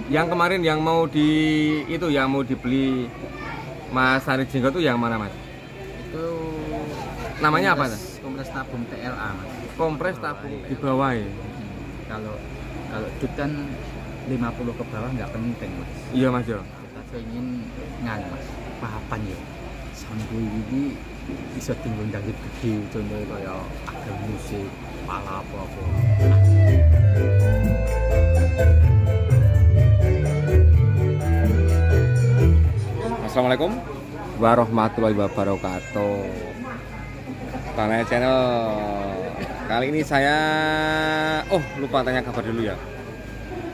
Yang kemarin yang mau yang mau dibeli Mas Hari Jenggot tuh yang mana Mas? Itu Namanya apa? Kompres tabung TLA Mas. Kompres tabung di bawah ya. Kalau kalau dut kan 50 ke bawah nggak penting Mas. Iya Mas yo. Kita ingin nganu Mas. Papan ya. Sampai ini bisa tinggal dari gede contohnya kayak ada musik, pala apa-apa. Assalamualaikum warahmatullahi wabarakatuh. Tanah Channel. Kali ini saya lupa tanya kabar dulu ya.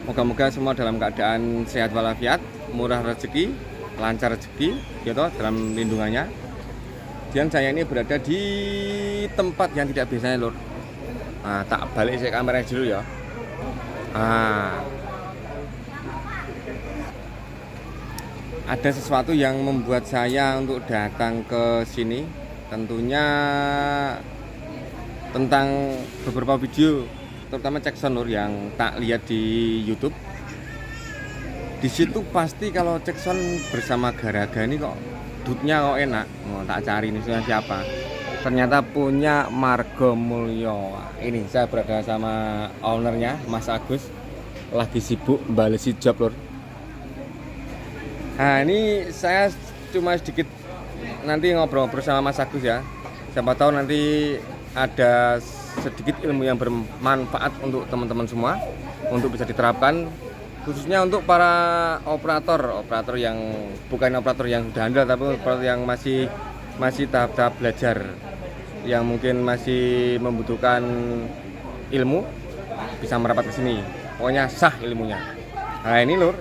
Moga-moga semua dalam keadaan sehat walafiat, murah rezeki, lancar rezeki, gitu dalam lindungannya. Dan saya ini berada di tempat yang tidak biasanya, Lur. Nah, tak balik saya kamera dulu ya. Ada sesuatu yang membuat saya untuk datang ke sini. Tentunya tentang beberapa video, terutama Jackson Lur yang tak lihat di YouTube. Di situ pasti kalau Jackson bersama Garaga ini kok dutnya kok enak. Tak cari ini siapa. Ternyata punya Margo Mulyo. Ini saya berada sama ownernya Mas Agus. Lagi sibuk balesi job Lur. Nah ini saya cuma sedikit nanti ngobrol bersama Mas Agus ya. Siapa tahu nanti ada sedikit ilmu yang bermanfaat untuk teman-teman semua, untuk bisa diterapkan khususnya untuk para operator yang bukan operator yang sudah handal, tapi operator yang masih tahap-tahap belajar, yang mungkin masih membutuhkan ilmu, bisa merapat ke sini. Pokoknya sah ilmunya. Nah ini Lur,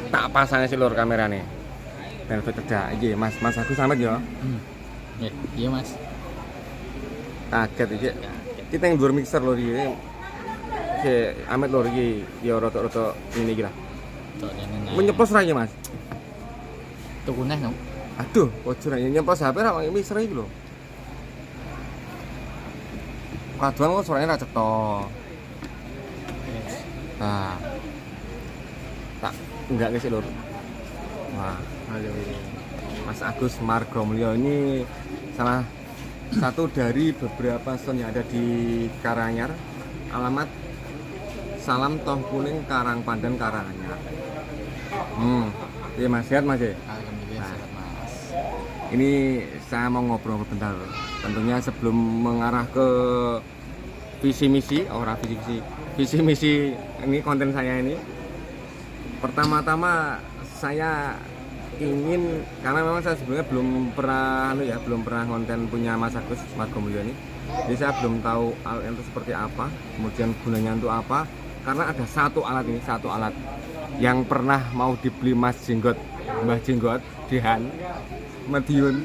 tak pasangnya sih Lur kameranya. Dan bekerja, iya Mas Agus selamat ya. Iya Mas. Kaget iki. Kita yang dua mixer Lur iki. Si Amet Lur iki ya rada-rada ini iki lah. Menyeplos ra iki Mas. Tukuneh no. Aduh, ojo ra nyeplos HP ra mixer iki lho. Kaduan kok suaranya ra cetok. Nah. Tak enggak sih Lur. Wah, halo Mas Agus Margo Mulyo ini salah satu dari beberapa stand yang ada di Karanganyar. Alamat Salam Toh Kuning Karangpandan Karanganyar. Iya Mas, sehat Mas ya? Alhamdulillah sehat Mas. Ini saya mau ngobrol bentar. Tentunya sebelum mengarah ke visi misi ini konten saya ini. Pertama-tama saya ingin, karena memang saya sebenarnya belum pernah konten punya Mas Agus Margo Mulyo ini. Jadi saya belum tahu alat itu seperti apa, kemudian gunanya untuk apa. Karena ada satu alat yang pernah mau dibeli Mbah Jenggot Dihan Madiun.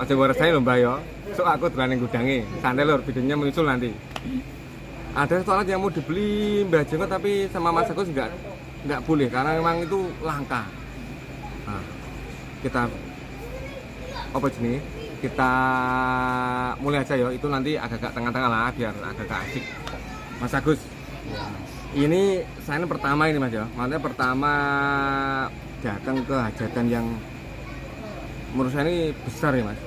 Aja waras saya lho Mbah ya. So aku dolan ning gudange. Santai Lur, videonya menyusul nanti. Ada satu alat yang mau dibeli Mbah Jenggot tapi sama Mas Agus nggak boleh karena memang itu langka. Nah, kita kita mulai aja ya, itu nanti agak tengah-tengah lah biar agak asik. Mas Agus, Iya Mas. ini saya pertama ini Mas ya, maksudnya pertama datang ke hajatan yang menurut saya ini besar ya Mas.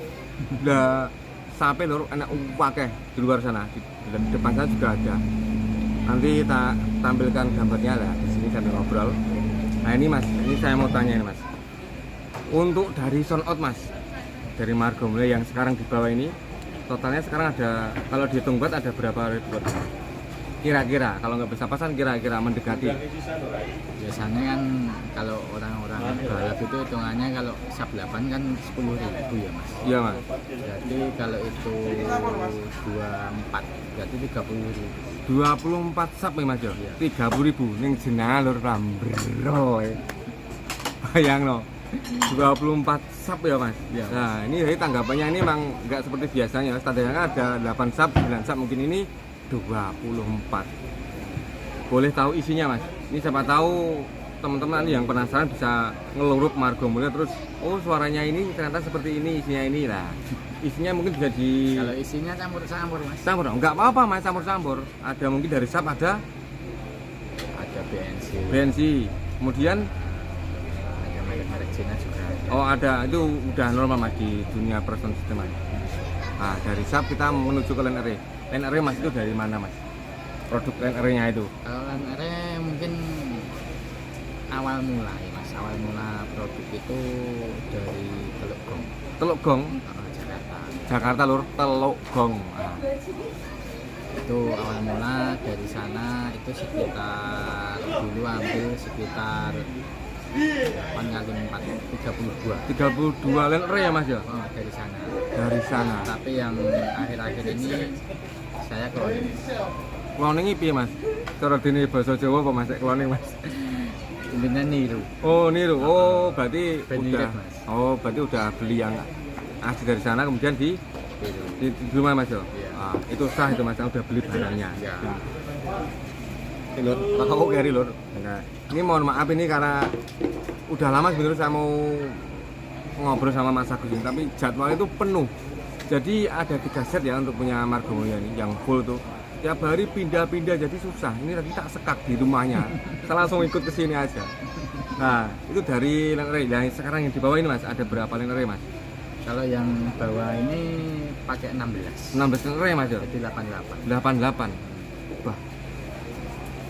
Udah sampai Lur enak wakeh di luar sana, di depan saya juga ada. Nanti kita tampilkan gambarnya lah di sini sambil ngobrol. Nah ini Mas, ini saya mau tanya ini Mas. Untuk dari sound out Mas, dari Margo Mulyo yang sekarang di bawah ini, totalnya sekarang ada, kalau dihitung buat ada berapa ribu? Kira-kira, kalau nggak bisa pasan kira-kira mendekati. Biasanya kan kalau orang-orang balap itu hitungannya kalau sub 8 kan 10.000 ya Mas. Iya Mas. Jadi kalau itu 24 berarti 30.000. 24 sub ya Mas ya? 30.000 ning jenengan Lur Rambro. Bayang no. 24 sub ya Mas. Ya, Nah, ini dari tanggapannya ini memang nggak seperti biasanya. Standarnya ada 8 sub, 9 sub, mungkin ini 24. Boleh tahu isinya Mas? Ini siapa tahu teman-teman yang penasaran bisa ngelurup Margo Mulyo terus suaranya ini ternyata seperti ini, isinya ini lah. Isinya mungkin bisa di Kalau isinya campur-campur Mas. campur, enggak apa-apa Mas, campur-campur. Ada mungkin dari sub ada Ada ada BNC, kemudian ada merek-merek Cina juga ada. oh ada, itu udah normal mas di dunia person system mas. Nah dari SAP kita menuju ke Line Array. Line Array mas itu dari mana mas? Produk Line Array-nya itu? Kalau Line Array mungkin awal mula ya mas, awal mula produk itu dari Teluk Gong, Teluk Gong, Jakarta. Jakarta lur, Teluk Gong. Nah, Itu awal mula dari sana itu sekitar dulu ambil sekitar 8 kali 4, 32. 32 Line Array ya mas ya? Oh, dari sana. Dari sana. Tapi yang akhir-akhir ini saya cloning. Cloning piye mas? Cara dene basa Jawa apa mas? Cloning mas? Intinya niru. Oh niru, oh berarti Ben udah, mirip, Mas. oh berarti udah beli yang asli dari sana kemudian di rumah mas ya? Iya. Ah, itu sah itu mas, udah beli barangnya. Ya. Ini lur, bakal aku carry lur. Nah, ini mohon maaf ini karena udah lama sebenarnya saya mau ngobrol sama Mas Agus ini, tapi jadwal itu penuh. Jadi ada 3 set ya untuk punya Margo Mulyo ini yang full tuh. Tiap hari pindah-pindah jadi susah. Ini tadi tak sekak di rumahnya. Saya langsung ikut ke sini aja. Nah, itu dari Line Array. Yang sekarang yang di bawah ini Mas, ada berapa Line Array Mas? Kalau yang bawah ini pakai 16. 16 Line Array Mas ya? Jadi 88. 88. Wah.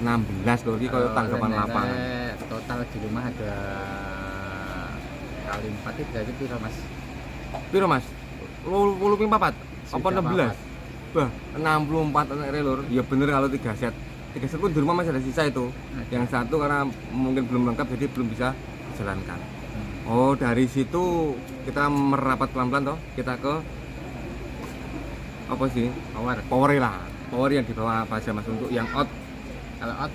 16 loh, ini kalau tanggapan Line lapangan. Array total di rumah ada kali 4 itu berarti piro Mas? Piro Mas? 84 apa 16? Bah, 64 Line Array lur. Ya bener kalau 3 set. 3 set pun di rumah masih ada sisa itu. Yang satu karena mungkin belum lengkap jadi belum bisa dijalankan. Oh, dari situ kita merapat pelan-pelan toh. Kita ke apa sih? Power lah. Power yang di bawah apa aja Mas untuk yang out. Kalau out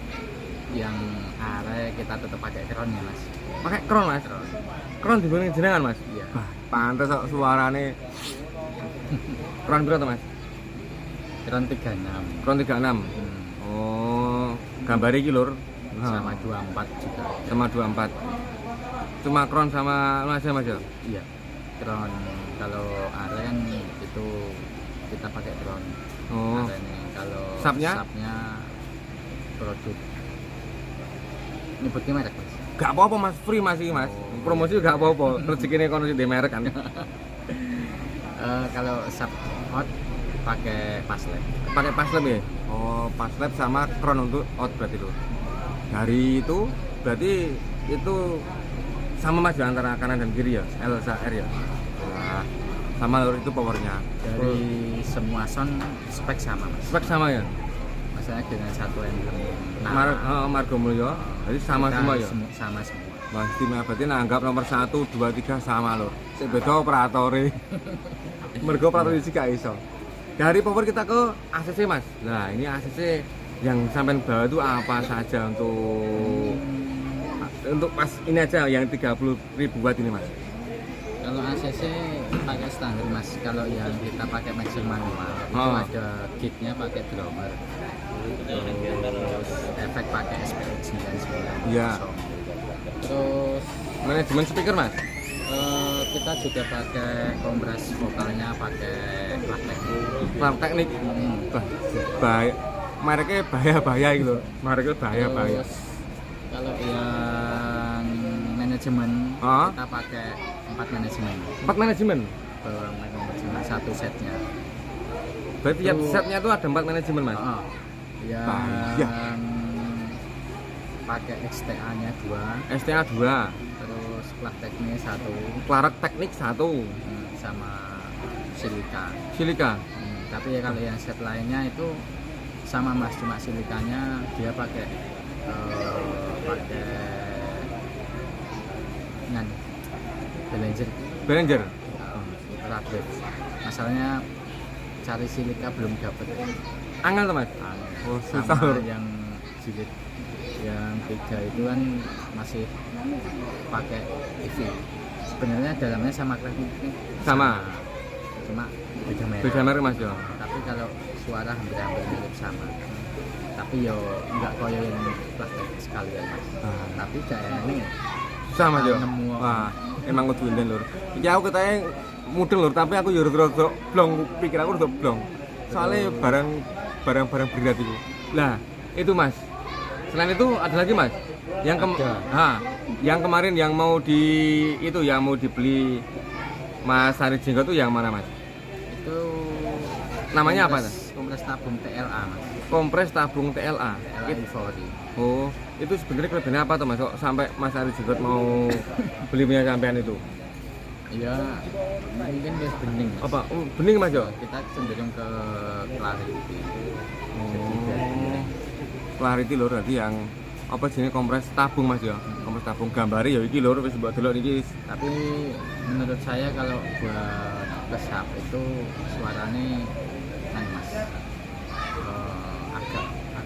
yang array kita tetap pakai crown ya Mas. Pakai crown Mas. Crown. Crown dibanding jenengan Mas. Iya. Bah, pantes kok suarane. Crown berapa Mas? Crown 36. Crown 36. Oh, gambar iki lur. Sama 24 juga. Sama 24. Cuma crown sama aja Mas ya? Iya. Crown kalau array kan itu kita pakai crown. Oh. Array kalau Sapnya? sapnya produk nyebutnya merek Mas. Gak apa-apa Mas, free Mas iki Mas. Oh. Promosi gak apa-apa. Rezekine kono di merek kan. Kalau sub hot pakai paslep. Pakai paslep ya? Oh, paslep sama crown untuk out berarti itu. Dari itu berarti itu sama Mas ya antara kanan dan kiri ya? L sama R ya? Nah, sama lur itu powernya. Dari semua sound spek sama Mas. Spek sama ya? Maksudnya dengan satu emblem. Margo Mulyo. Jadi sama kita semua ya? Sama semua. Mas Tima berarti nanggap nomor 1, 2, 3 sama lur. Sing beda operatore. Mergo operator iki gak iso. Dari power kita ke ACC Mas. Nah, ini ACC yang sampai bawah itu apa saja untuk pas ini aja yang 30.000 watt ini Mas. Kalau ACC pakai standar Mas. Kalau yang kita pakai maximum manual itu ada kitnya pakai drummer. Terus efek pakai SPX 99. Iya. Terus Manajemen speaker Mas. kita juga pakai kompres vokalnya pakai Klam teknik. Wah, bahaya. Mereknya bahaya-bahaya gitu loh. Mereknya bahaya-bahaya. Terus kalau yang manajemen kita pakai 4 manajemen. 4 manajemen. Manajemen satu setnya. Berarti tiap setnya itu ada 4 manajemen Mas. Yang Bahaya. pakai XTA-nya 2. STA 2. Terus Klarteknya 1. Clark teknik 1. Sama silika. Silika. Tapi ya kalau yang set lainnya itu sama Mas, cuma silikanya dia pakai Behringer. Ultrabeat. Masalahnya cari silika belum dapet. Angel tuh Mas. Oh, susah. Sama yang jilid yang 3 itu kan masih pakai EV. Sebenarnya dalamnya sama tekniknya Sama. cuma beda merek. Beda merek Mas ya. Tapi kalau suara hampir-hampir mirip sama. Tapi yo enggak koyo yang plastik sekalian Mas. Tapi kayak ini Susah Mas ya. nemu. Wah, emang kudu inden lur. Iki aku katanya mudeng lur, tapi aku yo rada blong, pikir aku rada blong. Soalnya barang-barang berat itu. Lah, itu Mas. Selain itu ada lagi mas? Ada. Yang kemarin yang mau dibeli Mas Hari Jenggot itu yang mana mas? Itu Namanya apa? Kompres tabung TLA mas. Kompres tabung TLA. TLA Ivory. Oh, itu sebenarnya kelebihannya apa tuh mas? Kok sampai Mas Hari Jenggot mau beli punya sampean itu? Iya, mungkin wis bening mas. Apa? Bening mas yo? Kita cenderung ke clarity. Clarity lho berarti yang apa jenis kompres tabung mas ya? Kompres tabung gambari ya iki lho wis mbok delok niki. Tapi menurut saya kalau buat kesap itu suaranya mas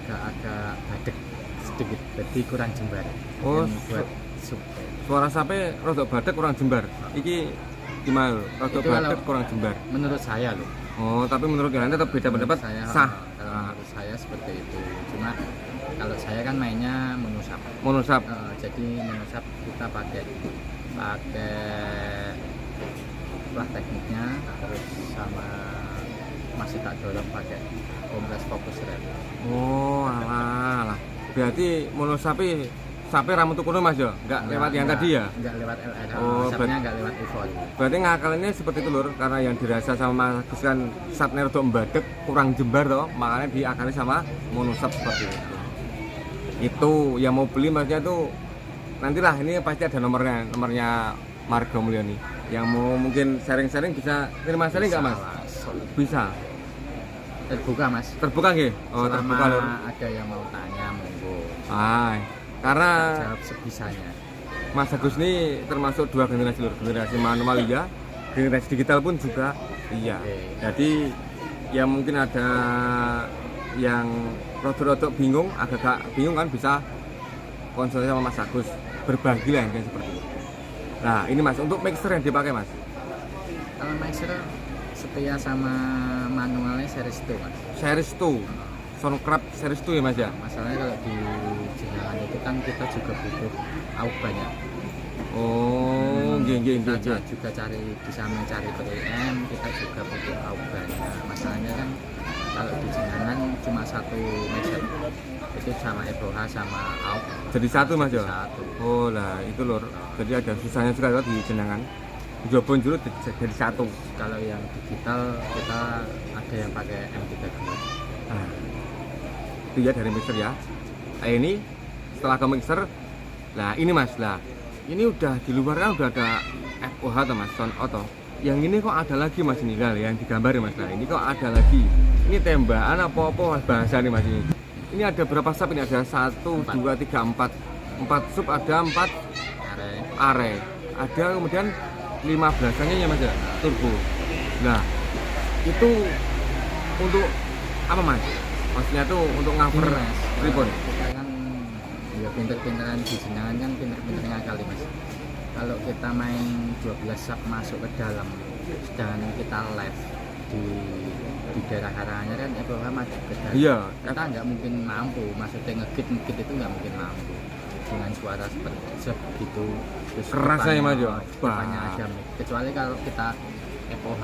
agak badek sedikit, jadi kurang jembar. Oh, buat sub. Suara sape rada badek kurang jembar. Iki gimana lho? Rada badek kurang jembar. Menurut saya loh. Oh, tapi menurut kalian tetap beda pendapat Saya, sah. Kalau menurut saya seperti itu. Cuma kalau saya kan mainnya monusap. Monusap. Jadi monusap kita pakai plah tekniknya, terus sama masih tak dorong pakai kompres fokus rem. Oh, alah. Berarti monosapi sapi rambut kuno mas ya? Enggak lewat yang tadi ya? Enggak lewat LR. Oh, sapnya enggak lewat Ivory. Berarti ngakalinnya seperti itu lur, karena yang dirasa sama Mas Agus kan sapnya rada mbadek, kurang jembar toh, makanya diakali sama monosap seperti itu. Itu yang mau beli masnya tuh nantilah, ini pasti ada nomornya Margo Mulyani. Yang mau mungkin sharing-sharing bisa terima sharing nggak mas? Bisa. Terbuka mas. Terbuka nggih? Oh, selama terbuka lur. ada yang mau tanya monggo. Karena jawab sebisanya. Mas Agus ini termasuk dua generasi lur, generasi manual iya, generasi digital pun juga iya. Jadi ya mungkin ada yang rodok-rodok bingung, agak bingung kan, bisa konsultasi sama Mas Agus, berbagi lah yang seperti itu. Nah ini mas, untuk mixer yang dipakai mas? Kalau mixer setia sama manualnya series 2 mas. Series 2, Soundcraft series 2 ya mas ya? Masalahnya kalau di jenengan itu kan kita juga butuh AUX banyak. Oh, kita juga bisa mencari preamp, kita juga butuh AUX banyak. Masalahnya kan kalau di jenengan cuma satu mixer, itu sama EVH sama AUX. Jadi satu mas ya? Satu. Oh lah itu lor, jadi ada susahnya juga loh di jenengan. Jobon dulu jadi satu. Kalau yang digital kita ada yang pakai M32. Nah, itu ya dari mixer ya. Nah, ini setelah ke mixer, nah ini mas lah. Ini udah di luarnya udah ada FOH atau mas, sound auto. Yang ini kok ada lagi mas ini lah, yang digambarin mas lah. Ini kok ada lagi. Ini tembakan apa bahasa nih mas ini. Ini ada berapa sub ini? Ada 1, 2, 3, 4 sub, ada 4 are. Ada kemudian 15-nya ya mas ya, turbo. Nah itu untuk apa mas? Maksudnya tuh untuk cover tripod. Kita kan ya pinter-pinteran di jenengan kan pinter-pinternya kali mas. Kalau kita main 12 sub masuk ke dalam, sedangkan kita live di daerah Karanganyar kan EVH masuk ke dalam. Iya. Kita nggak mungkin mampu, maksudnya ngegit itu nggak mungkin mampu dengan suara sebegitu kerasnya ya mas ya. Banyak ada mic. Kecuali kalau kita EVH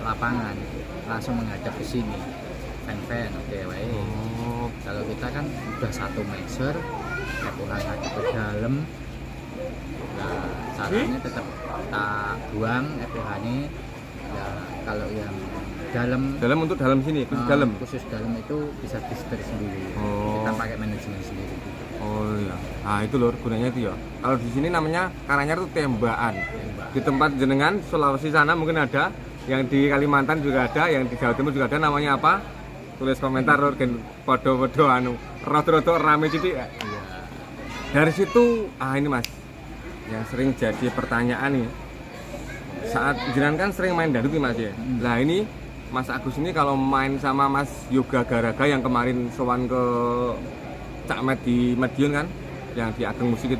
lapangan langsung menghadap ke sini, fan oke wae. Kalau kita kan udah satu mixer, EVH ngadep ke dalam. Nah, caranya tetap tak buang EVH nya. Ya kalau yang dalam untuk dalam sini, khusus dalam itu bisa di setir sendiri. Kita pakai manajemen sendiri gitu. Oh iya, nah itu lor gunanya itu ya. Kalau di sini namanya Karanganyar itu tembakan. Di tempat jenengan Sulawesi sana mungkin ada, yang di Kalimantan juga ada, yang di Jawa Timur juga ada. Namanya apa? Tulis komentar lor, gen podo-podo anu rodo-rodo rame jadi. Iya. Dari situ, ini mas, yang sering jadi pertanyaan nih. Saat jenengan kan sering main dangdut nih mas ya. Nah ini Mas Agus ini kalau main sama Mas Yoga Garaga yang kemarin sowan ke Cak Med di Madiun kan, yang di Ageng Musik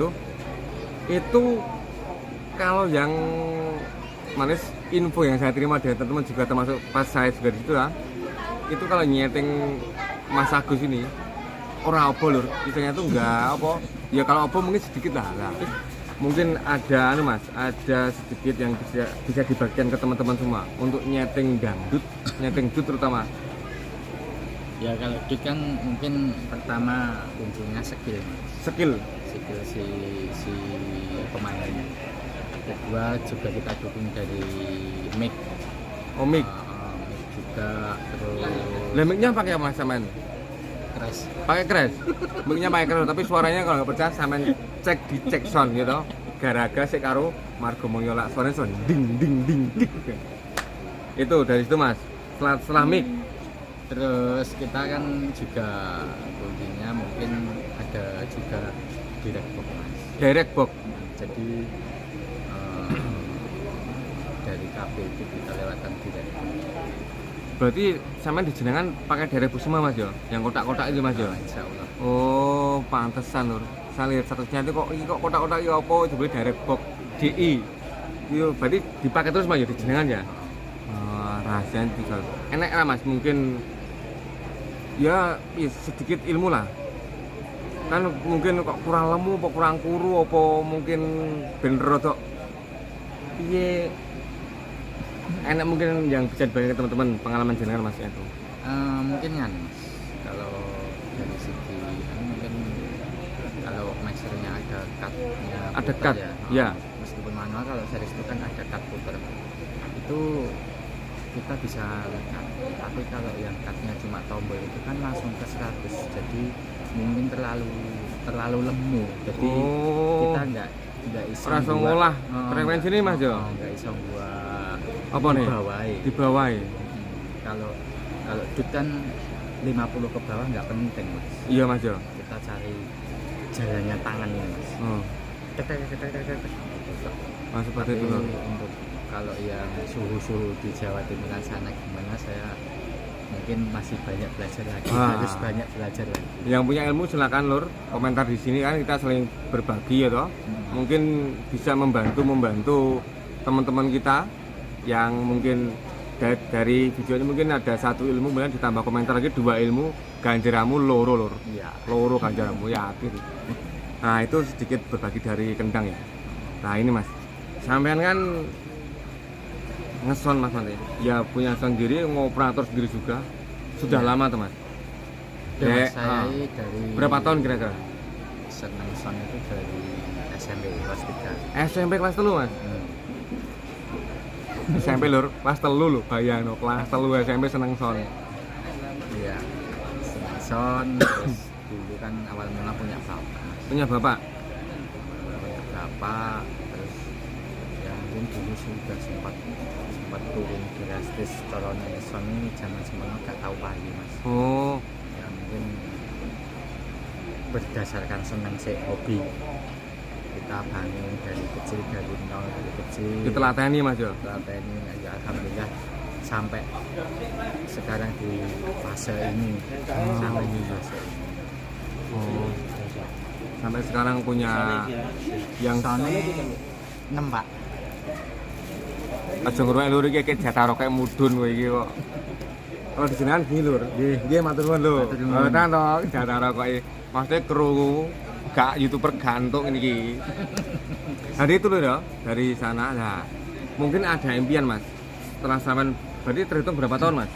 itu kalau yang manis info yang saya terima dari teman-teman juga termasuk pas saya juga di situ ya, itu kalau nyeting Mas Agus ini orang apa lur, istilahnya tuh enggak apa ya, kalau apa mungkin sedikit lah. Mungkin ada ada sedikit yang bisa dibagikan ke teman-teman semua untuk nyeting dangdut, nyeting dut terutama. Ya kalau duit kan mungkin pertama kuncinya skill Mas. Skill. Skill si pemainnya. Kedua juga kita dukung dari mic. Oh, mic. Mic juga, terus Mic-nya pakai apa sampean? crash. Pakai crash. Mic-nya pakai crash, tapi suaranya kalau nggak percaya sampean cek sound gitu. Gara-gara sik karo Margo Mulyo lak suaranya sound ding ding ding ding. Itu dari situ Mas. Setelah mic. Terus kita kan juga kuncinya mungkin ada juga direct box Mas. Direct box. Jadi dari KB itu kita lewatkan direct box. Berarti sampean dijenengan pakai direct box semua Mas ya? Yang kotak-kotak itu Mas ya? Insya Allah. Oh, pantesan lur. Saya lihat statusnya itu kok kotak-kotak iki apa jebule direct box DI. Yo berarti dipakai terus Mas ya dijenengan ya? Rahasia bisa. Enak lah Mas, mungkin ya sedikit ilmu lah. Kan mungkin kok kurang lemu apa kurang kuru apa mungkin ben rodok piye. Enak mungkin yang bisa dibagi ke teman-teman pengalaman jenengan Mas itu. Mungkin kan Mas. Kalau dari segi mungkin kalau mixernya ada cutnya, Ada cut, ya. Meskipun manual, kalau series itu kan ada cut puter. Itu kita bisa lihat. Tapi kalau yang cutnya cuma tombol itu kan langsung ke 100. Jadi mungkin terlalu lemu. Jadi kita nggak bisa langsung ngolah frekuensi ini Mas Jo. Nggak bisa buat Apa nih? Di bawah. Kalau dut kan 50 ke bawah nggak penting Mas. Iya Mas Jo. Kita cari jalannya tangan ini Mas. Mas seperti itu loh. Untuk kalau yang suhu di Jawa Timur sana gimana, saya mungkin masih banyak belajar lagi. Harus banyak belajar lagi. Yang punya ilmu silakan lur komentar di sini, kan kita saling berbagi ya toh. Mungkin bisa membantu teman-teman kita yang mungkin dari video ini mungkin ada satu ilmu, kemudian ditambah komentar lagi 2 ilmu, ganjaramu loro lur. Iya. Loro ganjaramu yakin. Nah itu sedikit berbagi dari kendang ya. Nah ini Mas, sampean kan ngeson Mas nanti ya punya sound sendiri, ngoperator sendiri juga sudah lama tuh Mas. Saya dari berapa tahun kira-kira? seneng sound itu dari SMP kelas 3. SMP kelas 3 Mas. SMP lur kelas 3 lho, bayangno kelas 3 SMP seneng sound. Iya, seneng sound. Terus dulu kan awal mula punya bapak. Terus ya mungkin dulu sudah sempat turun drastis kalau sound ini zaman semuanya gak tahu payu Mas. Oh Ya mungkin berdasarkan senang hobi, kita bangun dari nol dari kecil ditelateni Mas yo. Ditelateni ya alhamdulillah sampai sekarang di fase ini. Sampai sekarang punya yang soundnya 6 Pak. aja ngrungokne lur iki kayak jatah kayak mudun kowe iki kok. Kalau di sini kan gini lur. Nggih matur nuwun lho. Tenan to jatah koke. Maksudnya krungu gak YouTuber gantung ini. Jadi itu loh ya, dari sana. Nah, mungkin ada impian Mas. Setelah sampean berarti terhitung berapa tahun Mas?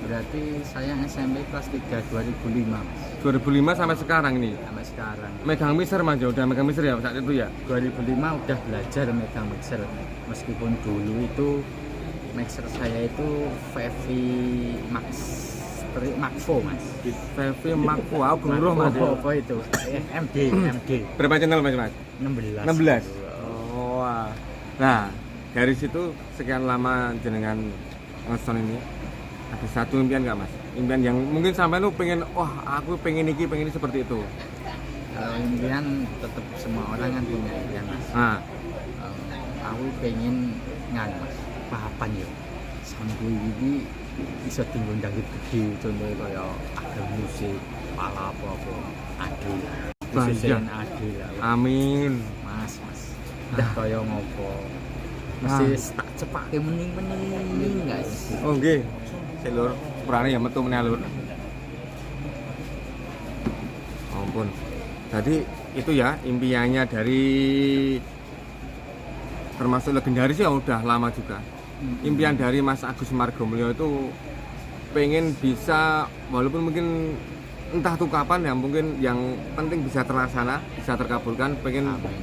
Berarti saya SMP kelas 3 2005 Mas. 2005 sampai sekarang ini. Sampai sekarang. Megang mixer Mas, udah megang mixer ya saat itu ya. 2005 udah belajar megang mixer. Meskipun dulu itu mixer saya itu VV Maxvo Mas. VV Maxvo, aku geruh Mas. Apa itu? MD. Berapa channel Mas? 16. Oh. Wah. Nah, dari situ sekian lama jenengan ngeson ini, ada satu impian nggak Mas? Impian yang mungkin sampai lu pengen, wah aku pengen ini seperti itu. Kalau impian tetap semua orang kan punya impian Mas. Aku pengen Mas, papan ya. Sampai ini bisa tinggal dangdut gede, contohnya kayak ada musik, pala apa-apa, adil. Khususnya adil. Amin. Mas. Udah kayak ngopo. Mesti tak cepak ke mending guys. Oh nggih. Sik lur, sepurane ya metu meneh lur. Ampun. Jadi itu ya impiannya dari termasuk legendaris ya udah lama juga. Impian dari Mas Agus Margomulyo itu pengen bisa, walaupun mungkin entah tuh kapan ya, mungkin yang penting bisa terlaksana, bisa terkabulkan, pengen Amin.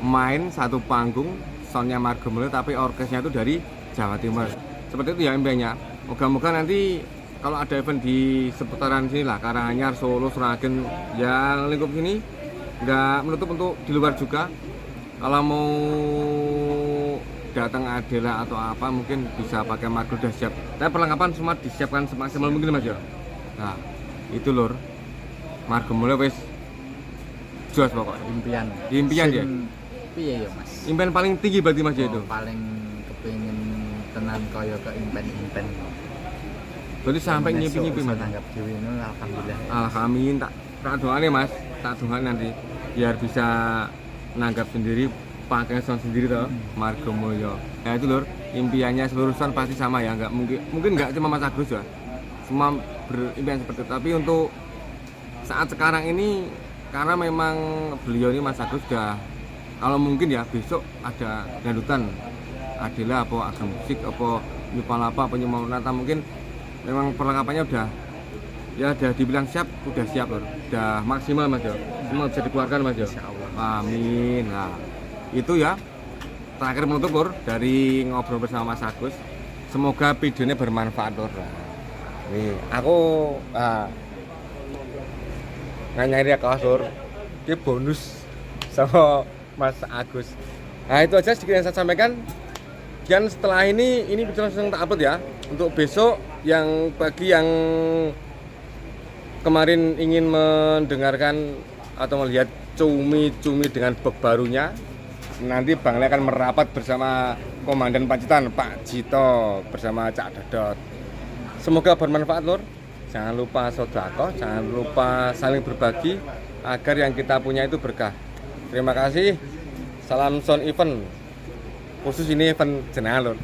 main satu panggung soundnya Margomulyo tapi orkesnya itu dari Jawa Timur. Seperti itu ya impiannya. Moga-moga nanti kalau ada event di seputaran sini lah, Karanganyar, Solo, Sragen, yang lingkup sini, nggak menutup untuk di luar juga. Kalau mau datang Adela atau apa mungkin bisa pakai Margomulyo, udah siap. Tapi perlengkapan semua disiapkan semaksimal mungkin Mas ya. Nah, itu lur. Margomulyo wis jelas pokoknya. Impian ya. Piye ya Mas? Impian paling tinggi berarti Mas ya itu. Paling kepingin tenan kaya ke impen-impen. Berarti sampai nyipi-nyipi Mas. Nanggap dhewe ngono alhamdulillah. Alhamdulillah, tak doane Mas, tak doane nanti biar bisa nanggap sendiri, pakai sound sendiri toh, Margomulyo. Nah itu lur, impiannya seluruh sound pasti sama ya, nggak mungkin nggak cuma Mas Agus ya, semua berimpian seperti itu. Tapi untuk saat sekarang ini, karena memang beliau ini Mas Agus sudah, kalau mungkin ya besok ada dangdutan, Adela apa agam musik apa Nyupalapa apa Nyumonata, mungkin memang perlengkapannya udah ya udah dibilang siap, udah siap lur, udah maksimal Mas ya, semua bisa dikeluarkan Mas ya. Insyaallah. Amin. Nah itu ya terakhir menutup lur dari ngobrol bersama Mas Agus. Semoga videonya bermanfaat lur. Nah, nih aku nyari ya kaos lur, ini bonus sama Mas Agus. Nah itu aja sedikit yang saya sampaikan. Dan setelah ini bisa langsung tak upload ya. Untuk besok yang bagi yang kemarin ingin mendengarkan atau melihat cumi-cumi dengan bab barunya, nanti Bang Le akan merapat bersama Komandan Pacitan Pak Jito bersama Cak Dodot. Semoga bermanfaat lur. Jangan lupa sodako, jangan lupa saling berbagi agar yang kita punya itu berkah. Terima kasih. Salam sound event. Khusus ini event jenengan lur.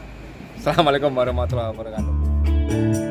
Assalamualaikum warahmatullahi wabarakatuh.